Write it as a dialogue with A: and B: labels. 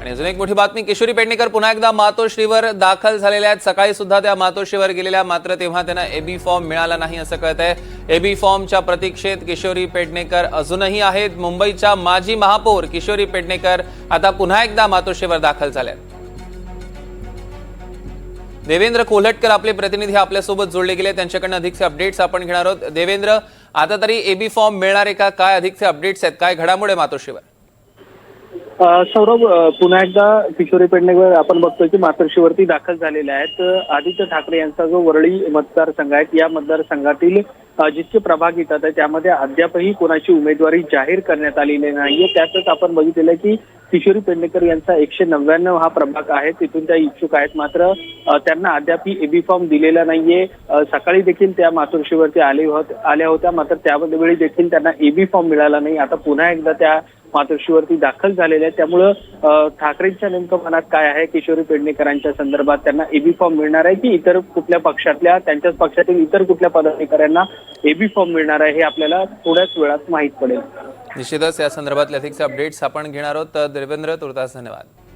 A: आणि अजून एक मोठी बातमी, किशोरी पेडणेकर पुन्हा एकदा मातोश्रीवर दाखल झालेल्या आहेत। सकाळी सुद्धा त्या मातोश्रीवर गेलेल्या, मात्र तेव्हा त्यांना एबी फॉर्म मिळाला नाही असं कळतंय। एबी फॉर्मच्या प्रतीक्षेत किशोरी पेडणेकर अजूनही आहेत। मुंबईच्या माजी महापौर किशोरी पेडणेकर आता पुन्हा एकदा मातोश्रीवर दाखल झाले आहेत। देवेंद्र कोल्हटकर आपले प्रतिनिधी आपल्यासोबत जोडले गेले, त्यांच्याकडून अधिकचे अपडेट्स आपण घेणार आहोत। देवेंद्र, आता तरी एबी फॉर्म मिळणार आहे का? काय अधिकचे अपडेट्स आहेत? काय घडामोडी मातोश्रीवर?
B: सौरभ, पुन्हा एकदा किशोरी पेडणेकर आपण बघतोय की मातोश्रीवरती दाखल झालेले आहेत। आदित्य ठाकरे यांचा जो वरळी मतदारसंघ आहे, या मतदारसंघातील जितके प्रभाग येतात त्यामध्ये अद्यापही कोणाची उमेदवारी जाहीर करण्यात आलेली नाहीये। त्यातच आपण बघितलेलं की किशोरी पेडणेकर यांचा 199 हा प्रभाग आहे, तिथून त्या इच्छुक आहेत, मात्र त्यांना अद्याप एबी फॉर्म दिलेला नाहीये। सकाळी देखील त्या मातोश्रीवरती आल्या होत्या, मात्र त्यावेळी देखील त्यांना एबी फॉर्म मिळाला नाही। आता पुन्हा एकदा त्या मातोश्रीवरती दाखल झालेले आहेत, त्यामुळं ठाकरेंच्या नेमकं मनात काय आहे किशोरी पेडणेकरांच्या संदर्भात? त्यांना एबी फॉर्म मिळणार आहे की इतर कुठल्या पक्षातल्या, त्यांच्याच पक्षातील इतर कुठल्या पदाधिकाऱ्यांना एबी फॉर्म मिळणार आहे, हे आपल्याला थोड्याच वेळात माहीत पडेल।
A: निश्चितच या संदर्भातले अधिकचे अपडेट्स आपण घेणार आहोत। देवेंद्र, तुर्तास धन्यवाद।